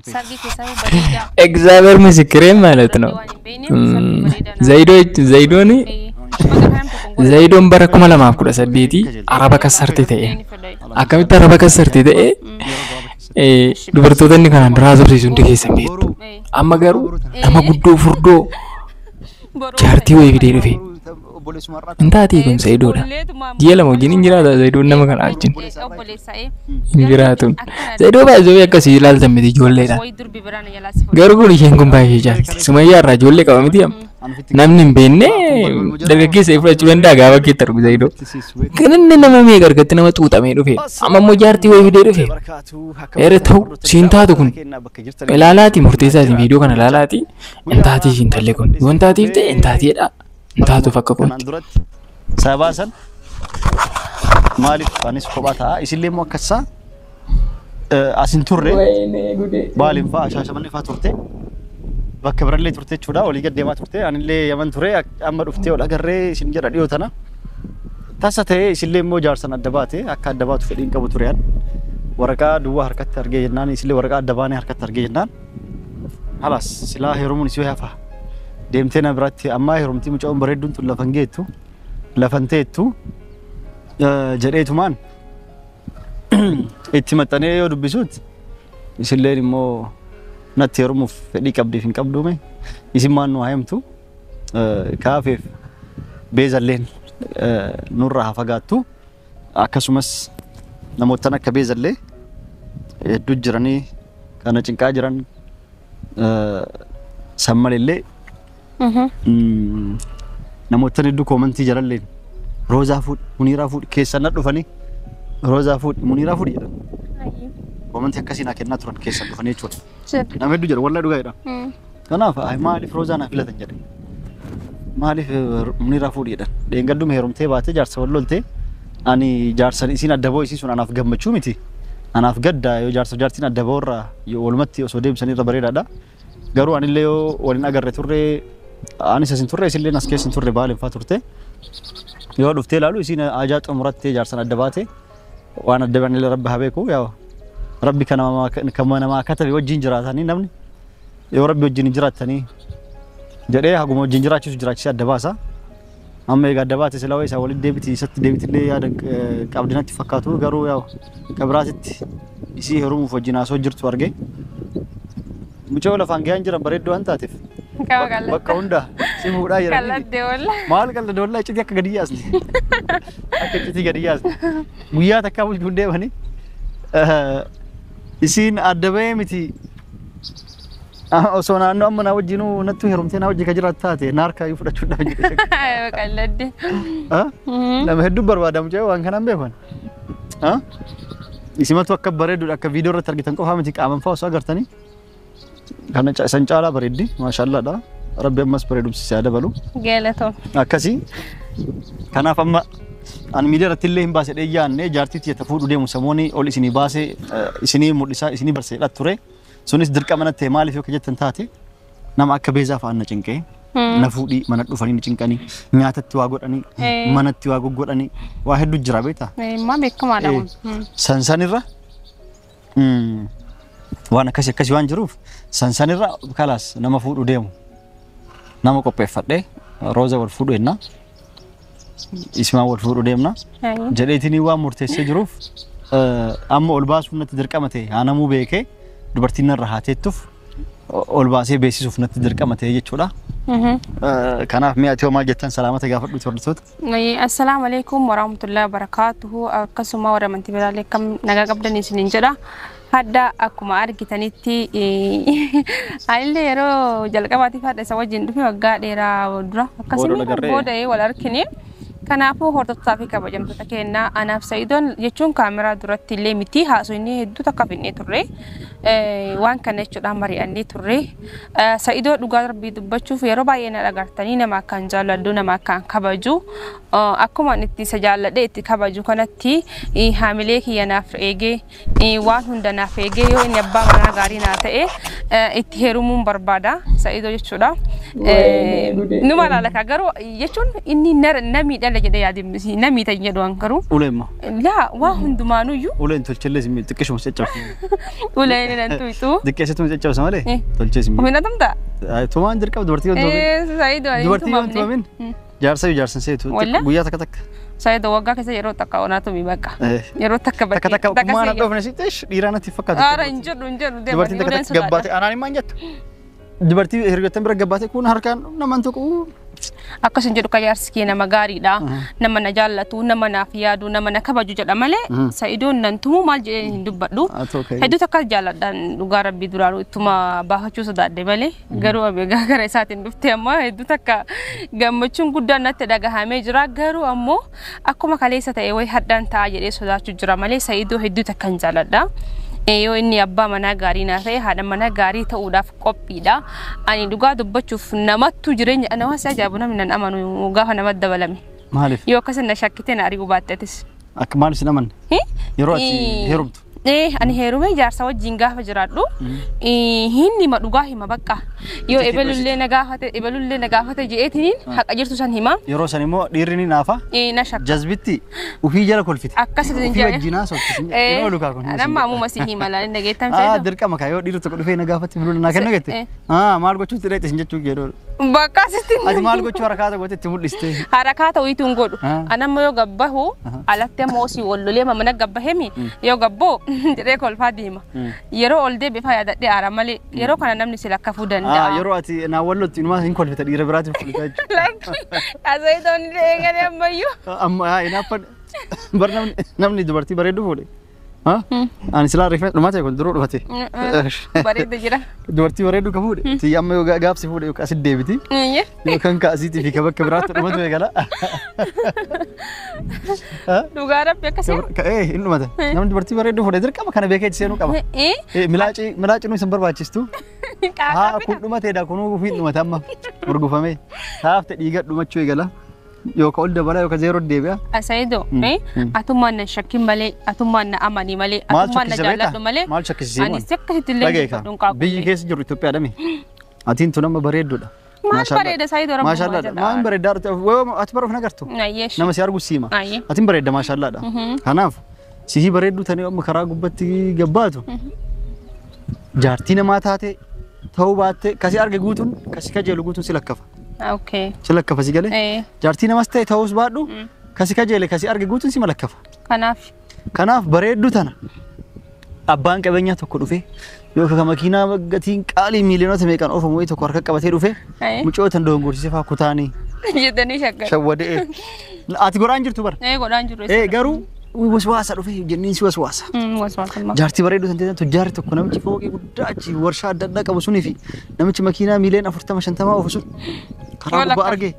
سرقي كيساوي بريدة إكزابر مسكرين مالتنا زيدوني زيدون بركم على ما أقول سديتي عربك سرتي تأي أكمل عربك سرتي تأي dubartoota inni kanaan duraa sobsiisuun dhigeessan beektu amma garuu nama guddoo furdoo jaartii wayii fidee dhufe intaatii kun Sa'idoodha ji'a lama wajjin hin jiraata Sa'idoon nama kana wajjin hin jiraatun Sa'idoo baay'ee akkasii ilaaltan miti ijoolleedha garuu kun isheen kun baay'ee jaalti Sumayyaa irraa ijoollee qaba miti namni hin beekne dargaggeessa fudhachuu danda'a gaafa keetti argu Sa'idoo kan inni nama meeqa argatti nama xuuxamee dhufe amma immoo jaartii wayii fidee dhufe eere ta'u siin taatu kun ilaalaati murteessaatiin viidiyoo kana ilaalaati intaatii siin talle kun yoo intaatiif ta'e intaatiidha intaatu fakka kun sabaasan maaliif anis kophaa ta'a isillee immoo akkasa asin turre baaliin fa'aa shaashamannee fa'aa turte bakka birallee turte jechuudha olii gad deemaa turte anillee yaman ture amma dhuftee ol agarree isin jedha dhiyoo tana tasa ta'ee isillee immoo jaarsan adda baate akka adda baatu fedhiin qabu ture yan waraqaa duwwaa harkatti argee jennaan isillee waraqaa adda baanee harkatti argee jennaan halas silaa heerumuun isii hafa deemtee na biratti amma heerumtii mucaan bareedduun tun lafan geettu lafan teettu jedheetumaan itti maxxanee yoo dubbisuut isilleen immoo natti heerumuuf fedhii qabdiif hin qabduume isin maan nu haayamtu kaafeef beezalleen nurraa fagaattu akkasumas namoota akka beezallee hedduu jiranii kana cinqaa jiran sammalillee namoota hedduu koomentii jalalleen roozaa fuudh muniiraa fuudh keessan dhufanii roozaa fuudh muniiraa fuudh jedhan koomentii akkasiin kennaa turan keessan dhufanii jechuudha nama hedduu jira wallahi dhugaadha kanaaf maaliif roozaa naaf filatan jedhe maaliif muniiraa fuudh jedhan dheengadduma heerumtee baatee jaarsa walloltee ani jaarsan isin adda boo isisun anaaf gammachuu miti anaaf gadda yoo jaarsa jaartiin adda boorra yoo walumatti osoo deemsan irra bareedaadha garuu anillee yoo walin agarre turre anis asin turre isillee nas keessin turre baaliin faa turte yoo dhuftee laalu isin ajaa xumurattee jaarsan adda baate waan adda banillee rabbi habeeku yaa rabbi kana nama katabe wajjin jiraatanii namni yoo rabbi wajjin jiraatanii jedhee haguma wajjin jiraachisu jiraachisa adda baasa amma eega adda baate silaa isa walid deebiti isatti deebitillee yaada qabdinatti fakkaatu garuu yaa kabraatitti isii heerumuuf wajjin asoo jirtu arge mucaa lafaan ga'an jiran bareedduu waan taateef bakka hunda si fuudhaa jiran maal qalladde wallahi iccitii akka gadi yaasne akka iccitii gadi yaasne guyyaa takkaa bulchuun deemanii isiin adda ba'ee miti osoo naannoo amma na wajjinuu nattu heerumtee na wajji ka jiraat taate naarkaa yoo fudhachuudhaaf jedhe qalladde nama hedduu barbaada mucaa waan kanaan beekan isimatu akka bareedduu akka viidiyoo irratti argitan qofaa miti qaaman fa'aa osoo agartanii kana san caalaa bareeddi maashaallah dha rabbi ammas bareedumsi yaa dabalu geelato akkasi kanaaf amma an miidiyaa irratti illee hin baase dheeyyaanne jaartiitti yata fuudhu deemu samooni ol isinii baase isinii mul'isaa isinii barseedha ture sunis dirqama natti maaliif yoo jettan taate nama akka beezaa fa'aa na cinqee na fuudhii mana dhufanii na cinqanii nyaatatti waa godhanii manatti waa goggodhanii waa hedduu jira beektaa maa beekamaadha sansanirra waan akkasii waan jiruuf sansanirra kalaas nama fuudhu deemu nama qopheeffadhee rooza wal fuudhu enna ismaa wal fuudhu deemna jedheetinii waan murteessee jiruuf amma ol baasuuf natti dirqama ta'e aanamuu beekee dubartiin irra haateettuuf ol baasee beeksisuuf natti dirqama ta'e jechuudha kanaaf mi'aati maal jettan salaamata gaafadhu hordoftoota assalaamu alaykum warahmatullahi wabarakatuhu akkasuma warra amantii biraallee kam nagaa qabdan isiniin jedha hadda akkuma argitanitti ayillee yeroo jalqabaatiif hadda isa wajjin dhufe waggaa dheeraa dura akkasuma booda wal arkine kanaafuu hordoftoota fi kabajamtoota keenya anaaf Sa'idoon jechuun kaameraa duratti illee miti haasofni hedduu takka finnee turre waan kana jechuudhaan mari'annee turre Sa'idoo dhugaa rabbii dubbachuuf yeroo baay'ee na dhagartanii nama akkaan jaalladhu nama akkaan kabaju akkuma itti isa jaalladhe itti kabaju kanatti haamilee kiyya naaf eegee waan hunda naaf eegee yoo inni abbaa manaa gaarii naa ta'e itti heerumuun barbaada Sa'idoo jechuudha numa laalaka garuu jechuun inni namii dhala jedhee yaadimsi namii ta'e jedhu ankaru uleemma laa waa hundumaanuyyuu uleen tolchillee simmi xiqqishuma caccabsu uleen nan tuitu xiqqeessitu caccabsa malee tolchee simmi humna tamta tumaan dirqama dubartii yoo Sayido dubartii yoo tumamin jaarsan seetu guyyaa takka takka Sayido waggaa keessa yeroo takka onaatu mi bakka yeroo takka bakka takka kumaan dhofne sittesh dhiiraanatti fakkaatu ara injiru dubartiin takka gabbaate anaan himaan jettu dubartii hiriyyoottan bira gabbaate kun harkaan naman tokko akkasin jedhu kajaarsi kee nama gaariidha nama na jaallatu nama naaf yaadu nama na kabaju jedha malee Sayidoon nan tumu maal jedheen hin dubbadhu hedduu takka jaalladhaan dhugaa rabbii duraan ittuma baafachuu sodaadde malee garuu abeegaa gara isaatiin dhuftee amma hedduu takka gammachuun guddaan natti dhagahamee jira garuu ammoo akkuma kaleessa ta'e way haddaan ta'a jedhee sodaachuu jira malee Sayidoo hedduu takka hin jaalladha. Yoo inni abbaa manaa gaarii naa ta'e haadha manaa gaarii ta'uudhaaf qophiidha. Ani dhugaa dubbachuuf namattu jireenya ana waan ajaa'ibu namni nan amanu gaafa namatti dabalame. Maaliif? Yoo akkasin na shakkite na ari'uu baatteetis. Akka maaliif sin amanne? Yeroo ati heerumtu. Ani heerume jaarsa wajjin gaafa jiraadhu hinni ma dhugaa hima bakka yoo ebelullee na gaafate je'eetiniin haqa jirtu san hima yeroo san immoo dhiirri ni naafa na shakka jazbitti ufii jala kolfite akkasitti ufii wajjinaa soofti yeroo lukaa kun nama amuma si hima laali nageettan fedha dirqama kaa yoo dhiirri tokko dhufee na gaafate bilula naa kenna gette maal gochuu tiree sin jechuu geedoo bakka sitti ati maal gochuu harakaata goote itti mul'iste harakaata uituun godhu anamma yoo gabbahu alatti ammoo si wallolee mamana gabbahemi yoo gabboo jedhee kolfaa deema yeroo ol deebi fa yaadadhee aara malee yeroo kana namni si lakkafuu danda'a yeroo ati na wallotti inuma hin kolfita dhiira biraatiif kolfita Asayitoon eegale ammayyuu amma inaaffa bar namni dubartii bareedu fuudhe ani silaa rifeensa dhumate kun duruu dhufate bareeda jira dubartii bareedu ka fuudhe ti amma yoo gaafsi fuudhe yoo asit deebiti yoo kan kaasiitii fi bakka biraatti dhumatu eegala dhugaa rabbi akkasii hin dhumate namni dubartii bareedu fuudhe dirqama kana beekee seenuu qaba milaaci nu isin barbaachistu haa kun dhumateedha kunuu ufiin dhumate amma gurgufame taafte dhiiga dhumachuu eegala yoo ka ol dabala yoo ka zeeroo deebi'a Asayidoo atummaan na shakkin malee atummaan na amanii malee atummaan na jaalladhu malee maal shakkisiisee ani akkasitti illee dhuunqaa biyyi keessa jiru Itoophiyaa dhami atiin tu nama bareedduudha maal bareeda Sayidoo rabbi maashaallah maal bareeddaa ati baruuf nagartu nama si argu siima atiin bareedda maashaallah kanaaf sihii bareedduu tanii amma karaa gubbatti gabbaatu jaartii namaa taate ta'uu baatte kasi arge guutuun kasi kajeelu guutuun si lakkafa Okay. Silakkafa si galee jaartii namas ta'e ta'uus baadhu kasi kajeele kasi arge guutuun si malakkafa. Kanaaf bareeddu tana abbaan qabeenyaa tokko dhufe yoo ka makiinaa gatiin qaalii miiliyoonota meeqaan oofamu wayi tokko harka qabatee dhufe mucootan dongorsiisee faa kutaanii jedhanii shawwadee ati godhaan jirtu bara godhaan jiru garuu waswaasa dhufe jenniin si waswaasa jaartii bareedduu tan ta'e jaarri tokko namichi fooqii guddaa achi warshaa adda addaa qabu sunii fi namichi makiinaa miiliyoona 40-50 oofu sun karaa gubbaa arge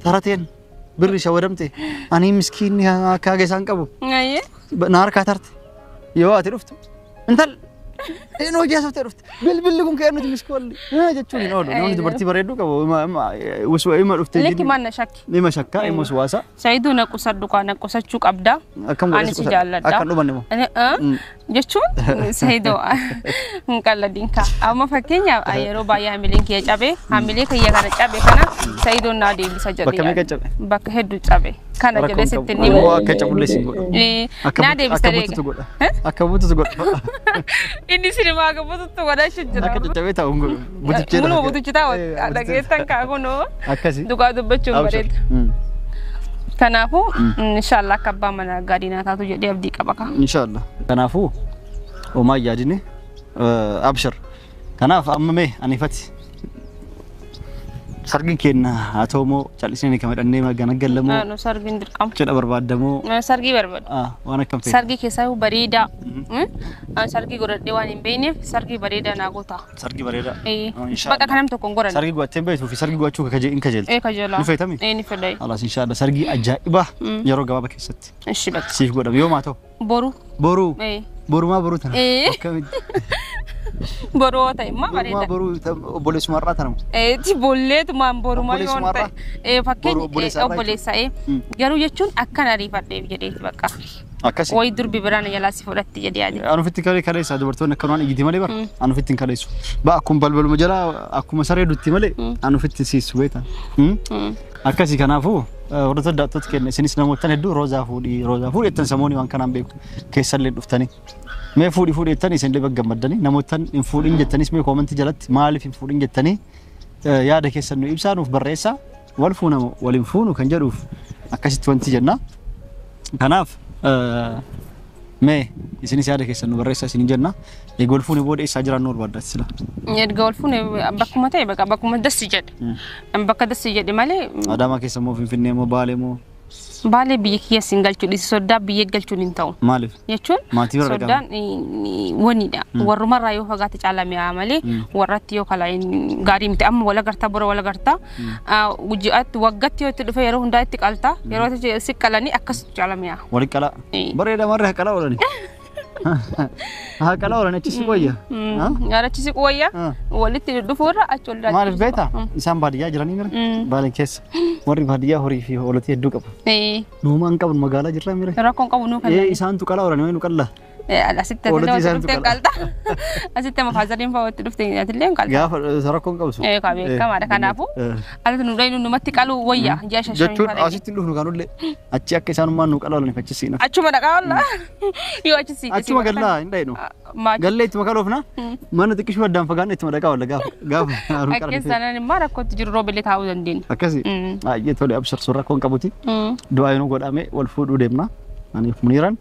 tarateen birri shawwadamte ani miskiinni akka haga isaan qabu na harkaa tarte yoo ati dhuftu intal eno jaasofte dhufte bilbilli kun kee nuti miskoolli jechuun hin oolu namni dubartii bareedduu qabu uswa ima dhufte Leki manna shakki nima shakka ima waswaasa Sayidoo na qusaddu kana qusachuu qabda ani si jaalladha akka dhumanne moo jechuun Sayidoo hin qalladin ka amma fakkeenya yeroo baay'ee hamileen kiyya cabe hamilee kiyya kana cabe kana Sayidoo na deebisa jedhe bakka meeqa cabe bakka hedduu cabe kana jedhe sitti nimu akka cabullee si godha na deebisa deega akka bututu godha inni sinima akka bututu godha shijjira akka cabe ta'u butichee mulu butichi ta'u dhageessan kaa kunoo akkasi dhugaa dubbachuun bareeda kanaafuu inshallah akka abbaa mana gaarii naa taatu jedhee abdii qaba ka inshallah kanaafuu homaa yaadine abshir kanaaf amma mee anifati sargin kenna atomo chalisne kama danne magana gallamo no sargin dirqam jedha barbaadamoo sargi barbaad waan akkam ta'e sargi keessa bareeda sargi godhadhe waan hin beekneef sargi bareeda naa goota sargi bareeda bakka kanam tokko goran sargi gootee beektuu fi sargi gochuu kajeelta kajeela ni feetami ni fedai alas inshallah sargi ajaa'iba yeroo gabaaba keessatti ishi bakka siif godham yoo maa ta'u boru borumaa boruu tana akkamitti boru ta'e ma bareeda boru obboleessuma irraa tanamu ti bolleetu maan borumaa yoo ta'e fakkeenya obboleessa garuu jechuun akkana riifadheef jedheeti bakka akkasi way durbi biraan yaalaa si fudhatti jedhee yaadi anu fitti kale isa dubartoonni akkanaan igiti malee bar anu fitti kaleessu ba akkuma balbaluma jala akkuma saree dutti malee anu fitti siisu beeta akkasi kanaafu warra daattoot kenne isinis namoota hedduu roozaa fuudhi ettan samooni waan kanaan beeku keessallee dhuftanii mee fuudhi ettan isin illee gammaddanii namoota hin fuudhin jettanis mee koomentii jalatti maaliif hin fuudhin jettanii yaada keessan nu ibsaanuuf barreessaa wal fuuna waliin fuunu kan jedhuuf akkasitti wanti jenna kanaaf mee isinis yaada keessan nu barreessaa isin jenna eegol fuuni booda isa jiraan nu barbaaddaati sila eegol fuuni bakkuma ta'e bakkuma dassi jedhe bakka dassi jedhe malee adama keessa moo finfinnee moo baalee moo baalee biyya kiyya singalchuu dhisi sodaa biyya galchuun hin ta'u maaliif jechuun maatii bira sodaan waniidha warrumarraa yoo fagaate caalamiyaa malee warratti yoo kala gaarii miti amma wala gartaa bora wala gartaa ji'aatti waggaatti yoo itti dhufe yeroo hundaa itti qaltaa yeroo si qalanii akkas caalamiyaa wali qala bareeda marre qala olani ha qala olani achi si qoyya yaara achi si qoyya walitti dhufuurra achi ol daadhi maaliif beeta isaan baadiyyaa jiranii mira baalee keessa warri baadiyyaa horii fi hooloti hedduu qabu nuumaan qabu magaalaa jirra mira rakkoon qabu nuu kan isaantu qala olani nu qalla asitti dhufte qalta asitti mafaazariin fa'aatti dhufte illee qalta gaafa rakkoon qabsu qabe kamaadha kanaafu alatti nu dhayin numatti qalu wayya ji'a shashamii jechuun asitti dhufnu kanullee achi akka isaanummaan nu qala olani achisiina achuma dhaqaa walla yoo achisiite achuma gallaa hin dhayinu gallee ittuma qaloofna mana xiqqishuu addaan fagaanne ittuma dhaqaa walla gaafa akkeessanan immoo rakkootti jiru roobelee taa'uu dandeenya akkasi baay'ee tole absarsuun rakkoon qabuti du'aayinuu godhame wal fuudhuu deemna aniif muniiran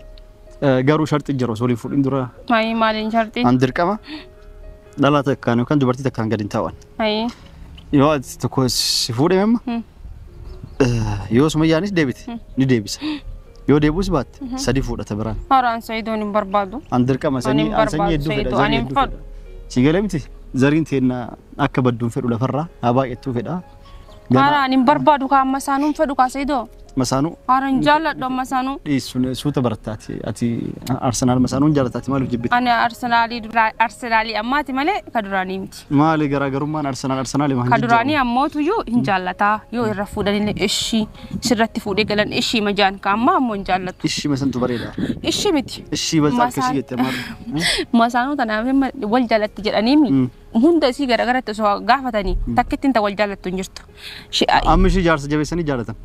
garuu sharti jiro solii fuudhin dura maaliin sharti an dirqama dhalaa takkaan yookaan dubartii takkaan gadi hin taa'an yoo ati tokko si fuudhe memma yoo sumayyaanis deebite ni deebisa yoo deebus baatte sadi fuudhata biraan haraan sayidoon hin barbaadu an dirqama sanii hedduu fedha zarii hedduu fedha si galee miti zariin teenna akka badduun fedhu lafarraa haa baay'attuu fedha haraan hin barbaadu kaa amma isaanuun fedhu kaa sayidoo masanu haraan jaalladhu amma isaanuu dhiissun suuta barattaati ati arsenaal masanuun jaallataati maaliif jibbite ani arsenaalii ammaati malee ka duraanii miti maali garaagarummaan arsenaali maal ka duraanii ammootuyyuu hin jaallataa yoo irra fuudhanillee ishii sirratti fuudhee galan ishii majaan ka amma ammoo hin jaallatu ishii masantu bareeda ishii miti ishii bal'aa akkasii jette maali masaanuu tanaaf wal jaallatti jedhaniimi hunda isii garagaratti osoo gaafatanii takkittiin ta wal jaallattu hin jirtu amma ishii jaarsa jabeessanii jaallatan